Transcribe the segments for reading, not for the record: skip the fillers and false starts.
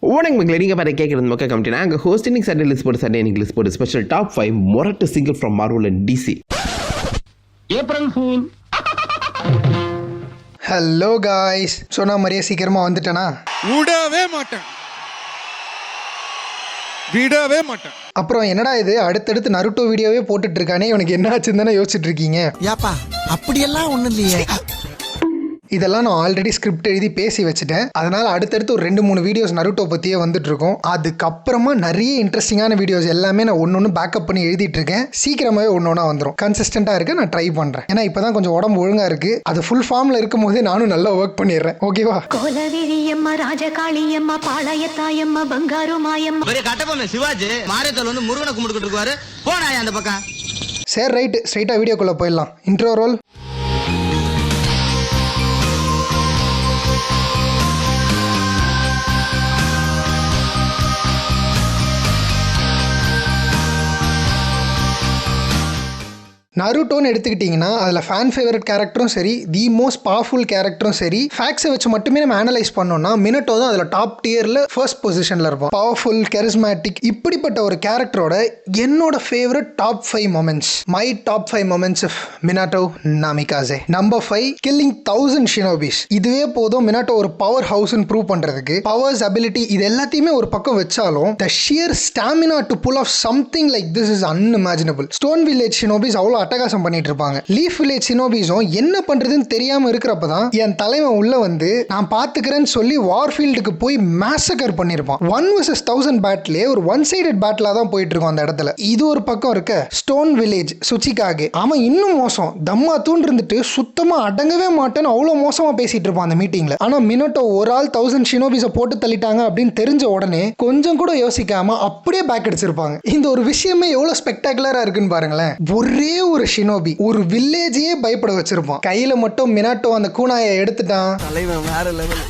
வணக்கம் மக்களே, நீங்கள் பார்த்து கேட்குறது மக்கள் கமிட்டி. நாங்கள் ஹோஸ்ட் இன்னைக்கு சண்டே லிஸ்ட் போட்டு சண்டே இன்னைக்கு லிஸ்ட் போட்டு ஸ்பெஷல் டாப் 5 மொரட்டு single from Marvel and DC. April fool. Hello guys, சொன்ன மாதிரியே சீக்கிரமாக வந்துட்டேனா? விடவே மாட்டேன். அப்புறம் என்னடா இது அடுத்தடுத்து நருட்டோ வீடியோவே போட்டுட்டு இருக்கானே, இவனுக்கு என்ன ஆச்சுன்னு தானே யோசிச்சுட்டு இருக்கீங்க. யாப்பா அப்படியெல்லாம் ஒன்றும் இல்லையே. இதெல்லாம் நான் ஆல்ரெடி ஸ்கிரிப்ட் எழுதி பேசி வச்சுட்டேன். அதனால அடுத்தடுத்து ஒரு 2-3 வீடியோஸ் நருட்டோ பற்றியே வந்துட்டு இருக்கும். அதுக்கப்புறமா நிறைய இன்ட்ரெஸ்டிங்கான வீடியோஸ் எல்லாமே நான் ஒன்று பேக்கப் பண்ணி எழுதிட்டு இருக்கேன். சீக்கிரமாகவே ஒன்று வந்துடும். கன்சிஸ்டண்டாக இருக்க நான் ட்ரை பண்ணுறேன். ஏன்னா இப்போ தான் கொஞ்சம் உடம்பு ஒழுங்காக இருக்குது. அது ஃபுல் ஃபார்மில் இருக்கும் போதே நானும் நல்லா ஒர்க் பண்ணிடுறேன். ஓகேவா? கோலவிரியம்மா, ராஜகாளியம்மா, பாளையத்தாயம்மா, பங்காரு மாயம்மா. பெரிய கட்டபொம்மன் சிவாஜி மாரியத்தோல் வந்து முருகனை கும்பிட்டுக்கிட்டு இருக்காரு. போனாயா அந்த பக்கம்? சரி, ரைட்டு, ஸ்ட்ரைட்டாக வீடியோக்குள்ளே போயிடலாம். Intro role. நருட்டோன்னு எடுத்துக்கிட்டிங்கன்னா அதில் ஃபேன் ஃபேவரட் கேரக்டரும் சரி, தி மோஸ்ட் பவர்ஃபுல் கேரக்டரும் சரி, ஃபேக்ஸை வச்சு மட்டுமே நம்ம அனலைஸ் பண்ணோம்னா மினட்டோ தான் அதில் டாப் டியரில் ஃபர்ஸ்ட் பொசிஷனில் இருப்போம். பவர்ஃபுல், கெரிஸ்மேட்டிக், இப்படிப்பட்ட ஒரு கேரக்டரோட என்னோட favourite top 5 moments. My top 5 moments of Minato Namikaze. Number 5, killing 1000 shinobis. இதுவே போதும் மினாட்டோ ஒரு பவர் ஹவுஸ்ன்னு ப்ரூவ் பண்ணுறதுக்கு. பவர்ஸ், அபிலிட்டி, இது எல்லாத்தையுமே ஒரு பக்கம் வச்சாலும் the sheer stamina to pull off something like this is unimaginable. Stone village shinobis அவ்வளோ அட்டகாசம் பண்ணிட்டு இருப்பாங்க. லீஃப் வில்லேஜ் சினோபிஸும் என்ன பண்றதுன்னு தெரியாம இருக்கிறப்பதான் என் தலைவன் உள்ள வந்து நான் பாத்துக்கிறேன்னு சொல்லி வார்ஃபீல்டுக்கு போய் மேசக்கர் பண்ணிருப்பான். 1 vs 1000 பேட்லயே ஒரு ஒன் சைடட் பேட்டிலா தான் போயிட்டு இருக்கும் அந்த இடத்துல. இது ஒரு பக்கம் இருக்க ஸ்டோன் வில்லேஜ் சுச்சிகாகே, அவன் இன்னும் மோசம். தம்மா தூண்டு இருந்துட்டு சுத்தமா அடங்கவே மாட்டேன்னு அவ்வளவு மோசமா பேசிட்டு இருப்பான் அந்த மீட்டிங்ல. ஆனா மினட்டோ ஒரு ஆள் 1000 ஷினோபிஸை போட்டு தள்ளிட்டாங்க அப்படின்னு தெரிஞ்ச உடனே கொஞ்சம் கூட யோசிக்காம அப்படியே பேக் அடிச்சிருப்பாங்க. இந்த ஒரு விஷயமே எவ்வளவு ஸ்பெக்டாகுலரா இருக்குன்னு பாருங்களேன். ஒரே ஒரு ஷினோபி ஒரு வில்லேஜையே பயப்பட வச்சிருப்பான். கையில மட்டும் மினாட்டோ அந்த கூனாயை எடுத்துட்டான். தலைவன் வேற level.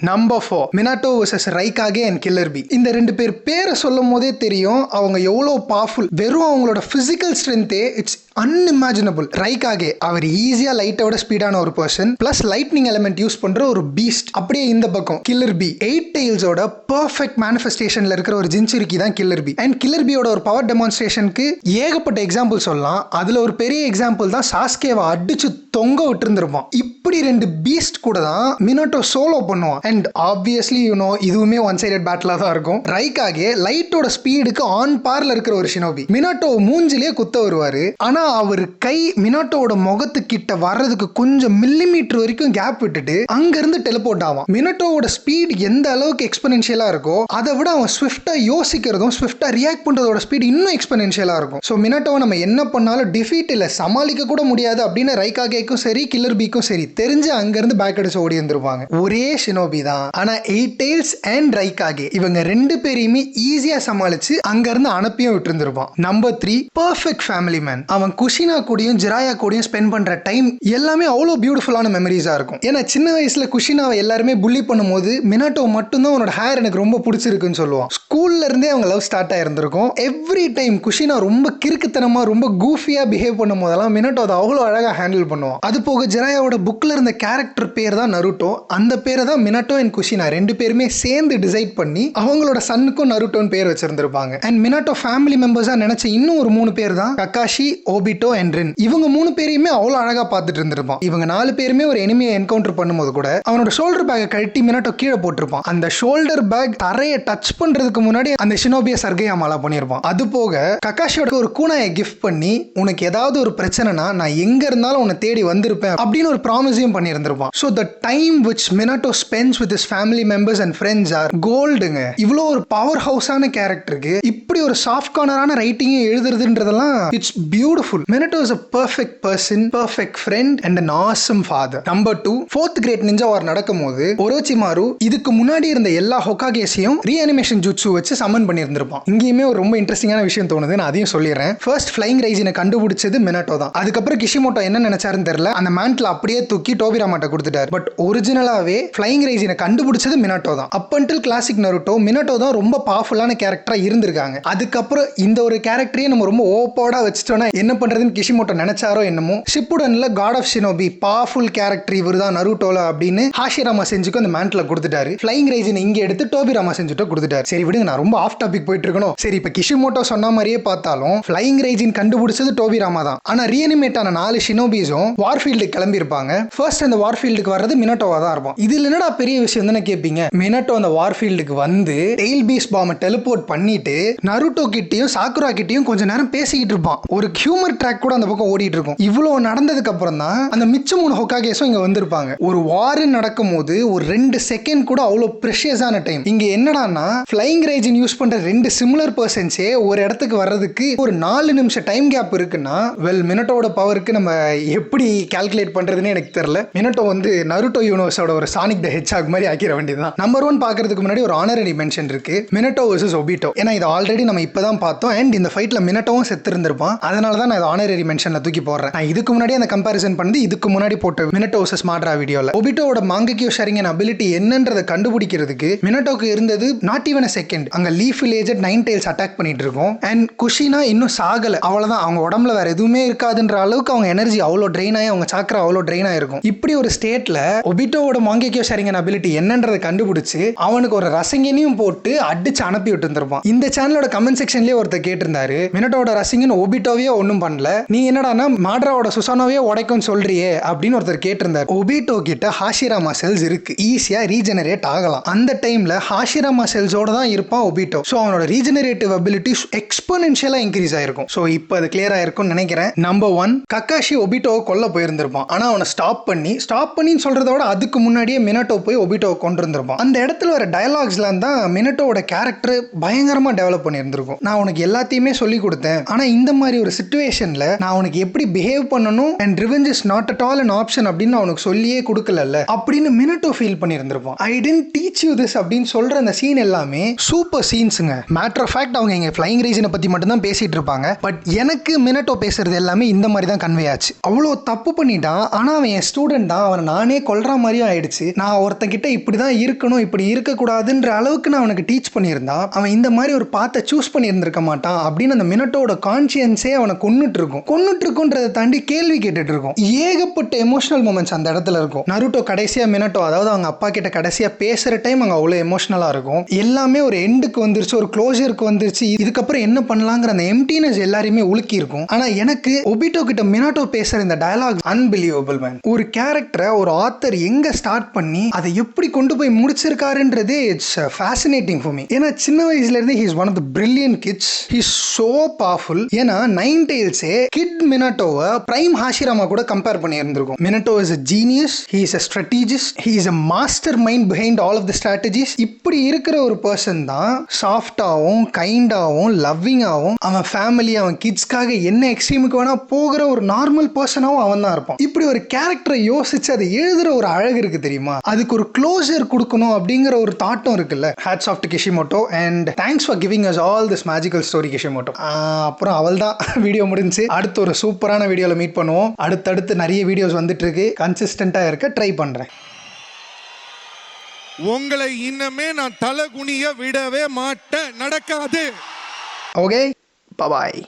Number 4, Minato vs Raikage and killer B. இந்த 2 பேர் பேரை சொல்லும் போதே தெரியும் அவங்க எவ்வளவு பவர்ஃபுல். வெறும் அவங்களோட பிசிக்கல் ஸ்ட்ரென்த்தே இட்ஸ் அன்இமேஜினபிள். ரைகாகே அவர் ஈஸியா லைட்டோட ஸ்பீடான ஒரு person, plus lightning element use பண்ற ஒரு பீஸ்ட். அப்படியே இந்த பக்கம் கில்லர் பி 8 டெயில்ஸோட பெர்ஃபெக்ட் மேனிஃபெஸ்டேஷன்ல இருக்கிற ஒரு ஜின்சுரிக்கி தான் கில்லர் பி. அண்ட் கில்லர் பியோட ஒரு பவர் டெமான்ஸ்ட்ரேஷனுக்கு ஏகப்பட்ட எக்ஸாம்பிள் சொல்லலாம். அதுல ஒரு பெரிய எக்ஸாம்பிள் தான் சாஸ்கேவை அடிச்சு தொங்க விட்டு இருந்திருப்பான். இப்படி 2 பீஸ்ட் கூட தான் மினாட்டோ சோலோ பண்ணுவான். அண்ட் ஆப்வியஸ்லி யூ நோ இதுவுமே ஒன் சைடட் பேட்டிலா தான் இருக்கும். ரைகாகே லைட்டோட ஸ்பீடுக்கு ஆன் பார்ல இருக்கிற ஒரு ஷினோபி. மினாட்டோ மூஞ்சிலேயே குத்த வருவாரு. ஆனா அவர் கை மினாட்டோட முகத்துக்கிட்ட வர்றதுக்கு கொஞ்சம் மில்லிமீட்டர் வரைக்கும் கேப் விட்டுட்டு அங்க இருந்து டெலிபோர்ட் ஆவான். மினாட்டோட ஸ்பீட் எந்த அளவுக்கு எக்ஸ்பெனன்ஷியலா இருக்கோ அதை விட அவன் ஸ்விஃப்டா யோசிக்கிறதும் ஸ்விஃப்டா ரியாக்ட் பண்றதோட ஸ்பீட் இன்னும் எக்ஸ்பெனன்ஷியலா இருக்கும். ஸோ மினாட்டோவை நம்ம என்ன பண்ணாலும் டிஃபீட் இல்ல சமாளிக்க கூட முடியாது அப்படின்னு ரைகாகேக்கும் சரி கில்லர் பிக்கும் சரி தெரிஞ்சு அங்க இருந்து பேக் அடிச்சு ஓடி வந்துருவாங்க. ஒரே ஷினோபி தான், ஆனா 8 டெயில்ஸ் அண்ட் ரைகாகே இவங்க 2 பேரையுமே ஈஸியா சமாளிச்சு அங்க இருந்து அனுப்பியும் விட்டு இருந்திருப்பான். Number 3, perfect family man. அவன் குஷினா கூடயும் ஜிராயா கூடயும் ஸ்பெண்ட் பண்ற டைம் எல்லாமே அவ்வளோ பியூட்டிஃபுல்லான மெமரிஸா இருக்கும். ஏன்னா சின்ன வயசுல குஷினாவை எல்லாருமே புள்ளி பண்ணும்போது மினாட்டோ மட்டும்தான் உன்னோட ஹேர் எனக்கு ரொம்ப பிடிச்சிருக்குன்னு சொல்லுவான். ஸ்கூல்ல இருந்தே அவங்க லவ் ஸ்டார்ட் ஆயிருந்திருக்கும். எவ்ரி டைம் குஷினா ரொம்ப கிறுக்குத்தனமா ரொம்ப கூஃபியா பிஹேவ் பண்ணும் போதெல்லாம் மினாட்டோ அதை அவ்வளோ அழகா ஹேண்டில் பண்ணுவான். அது போக ஜிராயாவோட புக்ல இருந்த கேரக்டர் பேர் தான் நருட்டோ. அந்த பேரை தான் மினாட்டோ அண்ட் குஷினா 2 பேருமே சேர்ந்து டிசைட் பண்ணி அவங்களோட சன்னுக்கும் நருட்டோன்னு பேர் வச்சிருந்திருப்பாங்க. அண்ட் மினாட்டோ ஃபேமிலி மெம்பர்ஸா நினைச்ச இன்னும் ஒரு 3 பேர் தான் கக்காஷி, ஓபிட்டோ அண்ட் ரின். இவங்க 3 பேரையுமே அவ்வளோ அழகா பார்த்துட்டு இருந்திருப்பான். இவங்க 4 பேருமே ஒரு எனிமியை என்கவுண்டர் பண்ணும்போது கூட அவனோட ஷோல்டர் பேக்கை கழட்டி மினாட்டோ கீழே போட்டிருப்பான். அந்த ஷோல்டர் பேக் தரையை டச் பண்றதுக்கு முன்னாடி அந்த ஷினோபியை சர்கையாமாலா பண்ணியிருப்பான். அது போக கக்காஷியோட ஒரு கூனாயை கிஃப்ட் பண்ணி உனக்கு ஏதாவது ஒரு பிரச்சனைனா நான் எங்க இருந்தாலும் உன்னை தேடி வந்திருப்பேன் அப்படின்னு ஒரு ப்ராமிஸையும் பண்ணியிருந்திருப்பான். So the time which Minato spends with his family members and friends are கோல்டுங்க. இவ்வளோ ஒரு பவர் ஹவுஸான கேரக்டருக்கு இப்படி ஒரு சாஃப்ட் கார்னரான ரைட்டிங்கை எழுதுறதுன்றதெல்லாம் it's beautiful. Minato is a perfect person, perfect friend and an awesome father. Number 2, 4th great ninja war நடக்கும்போது ஒரோச்சிமாரு இதுக்கு முன்னாடி இருந்த எல்லா ஹொகாகேஸையும் ரீஅனிமேஷன் ஜுட்சு வச்சு சம்மன் பண்ணியிருந்திருப்பான். இங்கேயுமே ஒரு ரொம்ப இன்ட்ரெஸ்டிங்கான விஷயம் தோணுது, நான் அதையும் சொல்லிடுறேன். ஃபர்ஸ்ட் ஃப்ளைங் ரைசினை கண்டுபிடிச்சது மினாட்டோ தான். அதுக்கப்புறம் கிஷிமோட்டோ என்ன நினைச்சாருன்னு தெரியல, அந்த மேண்ட்ல அப்படியே தூக்கி டோபிராமாட்ட கொடுத்துட்டாரு. பட் ஒரிஜினலாவே ஃப்ளையிங் ரைஜினை கண்டுபிடிச்சது மினாட்டோ தான். அப் அன்டில் கிளாசிக் நருட்டோ மினாட்டோ தான் ரொம்ப பவர்ஃபுல்லான கேரக்டரா இருந்திருக்காங்க. அதுக்கப்புறம் இந்த ஒரு கேரக்டரையே நம்ம ரொம்ப ஓப்போடா வச்சுட்டோம்னா என்ன பண்றதுன்னு கிஷிமோட்டோ நினைச்சாரோ என்னமோ, ஷிப்புடன்ல god of shinobi powerful character இவர் தான் நருட்டோல அப்படின்னு ஹாஷிராமா செஞ்சுக்கு அந்த மேண்ட்ல கொடுத்துட்டாரு. ஃப்ளையிங் ரைஜினை இங்க எடுத்து டோபிராமா செஞ்சுட்டு கொடுத்துட்டாரு. சரி விடுங்க, நான் ரொம்ப ஆஃப் டாபிக் போயிட்டு இருக்கணும். சரி, இப்ப கிஷிமோட்டோ சொன்ன மாதிரியே பார்த்தாலும் ஃப்ளையிங் ரைஜின் கண்டுபிடிச்சது டோபிராமா தான். ஆனா ரீஅனிமேட் ஆன 4 ஷினோபிஸும் வார்ஃபீல்டுக்கு கிளம்பி இருப்பாங்க. ஃபர்ஸ்ட் அந்த வார்ஃபீல்டுக்கு வர்றது மினாட்டோவா தான் இருப்பான். இதுல என்னடா பெரிய விஷயம் தானே கேட்பீங்க. மினாட்டோ அந்த வார்ஃபீல்டுக்கு வந்து டெயில் பீஸ்ட் பாம்பை டெலிபோர்ட் பண்ணிட்டு நருட்டோ கிட்டயும் சாக்குரா கிட்டயும் கொஞ்ச நேரம் பேசிக்கிட்டு இருப்பான். ஒரு ஹியூமர் ட்ராக் கூட அந்த பக்கம் ஓடிட்டு இருக்கும். இவ்வளவு நடந்ததுக்கு அப்புறம் தான் அந்த மிச்ச 3 ஹோகாகேஸும் இங்க வந்திருப்பாங்க. ஒரு வார் நடக்கும் போது ஒரு 2 செகண்ட் கூட அவ்வளவு ப்ரெஷியஸான டைம். இங்க என்னடான்னா ஃப்ளையிங் ரைஜின் யூஸ் பண்ற 2 சிமிலர் பர்சன்ஸே ஒரு இடத்துக்கு வர்றதுக்கு ஒரு 4 நிமிஷம் டைம் கேப் இருக்குன்னா, வெல் மினாட்டோட பவருக்கு நம்ம எப்படி கால்குலேட் பண்றதுன்னு எனக்கு தெரியல. மினாட்டோ வந்து நருட்டோ யூனிவர்ஸோட ஒரு சானிக் த ஹெட்ஜாக் மாதிரி ஆக்கிற வேண்டியதுதான். நம்பர் 1 பாக்குறதுக்கு முன்னாடி ஒரு ஆனரரி மென்ஷன் இருக்கு, மினாட்டோ vs ஒபிட்டோ. ஏன்னா இது ஆல்ரெடி நம்ம இப்பதான் பார்த்தோம். அண்ட் இந்த ஃபைட்ல மினாட்டோவும் செத்து இருந்திருப்பான். அதனால தான் நான் ஆனரரி மென்ஷன்ல தூக்கி போடுறேன். நான் இதுக்கு முன்னாடி அந்த கம்பேரிசன் பண்ணி இதுக்கு முன்னாடி போட்ட மினாட்டோ vs மாட்ரா வீடியோல ஒபிட்டோட மாங்கக்கியோ ஷரிங்கன் அபிலிட்டி என்னன்றதை கண்டுபிடிக்கிறதுக்கு மினாட்டோக்கு இருந்தது நாட் ஈவன் a செகண்ட். அங்க லீஃப் வில்லேஜ் 9 டெயில்ஸ் அட்டாக் பண்ணிட்டு இருக்கோம். அண்ட் குஷினா இன்னும் சாகல, அவ்வளவுதான். அவங்க உடம்புல வேற எதுவுமே இருக்காதுன்ற அளவுக்கு அவங்க எனர்ஜி அவ்வளோ ட்ரெயின் ஆகி அவங்க சாக்கரா அவ்வளோ ட்ரெயின் ஆயிருக்கும். இப்படி ஒரு ஸ்டேட்ல ஒபிட்டோட மாங்கக்கியோ ஷரிங்கன் அபிலிட்டி என்னன்றதை கண்டுபிடிச்சு அவனுக்கு ஒரு ரசங்கனையும் போட்டு அடிச்சு அனுப்பி விட்டு இருந்திருப்பான். இந்த சேனலோட கமெண்ட் செக்ஷன்லயே ஒருத்தர் கேட்டிருந்தாரு, மினாட்டோட ரசிங்கன் ஒபிட்டோவே ஒன்றும் பண்ணல, நீ என்னடானா மாட்ராவோட சுசானோவே உடைக்கும் சொல்றியே அப்படின்னு ஒருத்தர் கேட்டிருந்தார். ஒபிட்டோ கிட்ட ஹாஷிராமா செல்ஸ் இருக்கு, ஈஸியா ரீஜெனரேட் ஆகலாம். அந்த டைம்ல ஹாஷிராமா செல்ஸோட தான் இருப்பான் ஒபிட்டோ. ஸோ அவனோட ரீஜெனரேட்டிவ் அபிலிட்டி எக்ஸ்போனென்ஷியலா இன்க்ரீஸ் ஆயிருக்கும். ஸோ இப்போ அது கிளியர் ஆயிருக்கும்னு நினைக்கிறேன். நம்பர் 1, கக்காஷி ஒபிட்டோவை கொல்ல போயிருந்திருப்பான். ஆனா அவனை ஸ்டாப் பண்ணின்னு சொல்றத விட அதுக்கு முன்னாடியே மினாட்டோ போய் ஒபிட்டோவை கொண்டு இருந்திருப்பான். அந்த இடத்துல வர டயலாக்ஸ்ல தான் மினாட்டோட கேரக்டர் பயங்கரமா டெவலப் பண்ணியிருந்திருக்கும். நான் உனக்கு எல்லாத்தையுமே சொல்லி கொடுத்தேன், ஆனா இந்த மாதிரி ஒரு சிச்சுவேஷன்ல நான் உனக்கு எப்படி பிஹேவ் பண்ணணும் and revenge is not at all an option அப்படின்னு அவனுக்கு சொல்லியே கொடுக்கல அப்படின்னு மினாட்டோ ஃபீல் பண்ணியிருந்திருப்பான். I don't teach you this அப்படின்னு சொல்ற அந்த சீன் எல்லாமே சூப்பர் சீன்ஸுங்க. மேட்டர் ஆஃப் ஃபேக்ட் அவங்க இங்க ஃப்ளையிங் ரீஜனை பத்தி மட்டும் தான் பேசிட்டு இருப்பாங்க. பட் எனக்கு மினாட்டோ பேசுறது எல்லாமே இந்த மாதிரி தான் கன்வே ஆச்சு. அவ்வளோ தப்பு பண்ணிட்டான், ஆனா அவன் என் ஸ்டூடெண்ட் தான், அவனை நானே கொல்ற மாதிரியும் ஆயிடுச்சு. நான் ஒருத்தங்கிட்ட இப்படிதான் இருக்கணும், இப்படி இருக்கக்கூடாதுன்ற அளவுக்கு நான் அவனுக்கு டீச் பண்ணியிருந்தா அவன் இந்த மாதிரி ஒரு பாத்தை சூஸ் பண்ணியிருந்திருக்க மாட்டான் அப்படின்னு அந்த மினாட்டோட கான்சியன்ஸே அவனை கொன்னுட்டு இருக்குன்றதை தாண்டி கேள்வி கேட்டுட்டு இருக்கும். ஏகப்பட்ட எமோஷனல் மூமெண்ட்ஸ் அந்த இடத்துல இருக்கும். நருட்டோ கடைசியா மினாட்டோ, அதாவது அவங்க அப்பா கிட்ட கடைசியா பேசுற டைம் அங்க அவ்வளவு எமோஷனலா இருக்கும். எல்லாமே ஒரு எண்டுக்கு வந்துருச்சு, ஒரு க்ளோஷருக்கு வந்துருச்சு. இதுக்கப்புறம் என்ன பண்ணலாங்கிற அந்த எம்டினஸ் எல்லாரையுமே உலுக்கி இருக்கும். ஆனா எனக்கு ஒபிட்டோ கிட்ட மினாட்டோ பேசுற இந்த டயலாக் அன்பிலீவபிள் மேன். ஒரு கேரக்டரை ஒரு ஆத்தர் எங்க ஸ்டார்ட் பண்ணி அதை எப்படி கொண்டு போய் முடிச்சிருக்காருன்றதே இட்ஸ் ஃபேசினேட்டிங் ஃபார் மீ. ஏன்னா சின்ன வயசுல இருந்து he is one of the brilliant kids. He is so powerful. ஏன்னா 9 டெயில்ஸே கிட் மினாட்டோவை பிரைம் ஹாஷிராமா கூட கம்பேர் பண்ணி இருந்திருக்கும். Minato is a genius, he is a strategist, he is a mastermind behind all of the strategies. இப்படி இருக்கிற ஒரு person தான் சாஃப்டாவும் கைண்டாவும் லவ்விங்காவும் அவன் ஃபேமிலி அவன் கிட்ஸ்க்காக என்ன எக்ஸ்ட்ரீமுக்கு வேணா போகிற ஒரு நார்மல் பர்சனாவும் அவன் தான் இருப்பான். இப்படி ஒரு கேரக்டரை யோசிச்சு அதை எழுதுற ஒரு அழகு இருக்கு தெரியுமா, அதுக்கு ஒரு க்ளோஷர் கொடுக்கணும் அப்படிங்கிற ஒரு தாட்டம் இருக்குல்ல. Hats off to Kishimoto and thanks for giving us all this magical story Kishimoto. அப்புறம் அவள் தான் வீடியோ முடிஞ்சு. அடுத்து ஒரு சூப்பரான வீடியோல மீட் பண்ணுவோம். அடுத்தடுத்து நிறைய வீடியோஸ் வந்துட்டு இருக்கு. கன்சிஸ்டன்டா இருக்க ட்ரை பண்றேன். உங்களை இன்னமே நான் தலை குனிய விடவே மாட்டேன். நடக்காது. ஓகே, பாய்.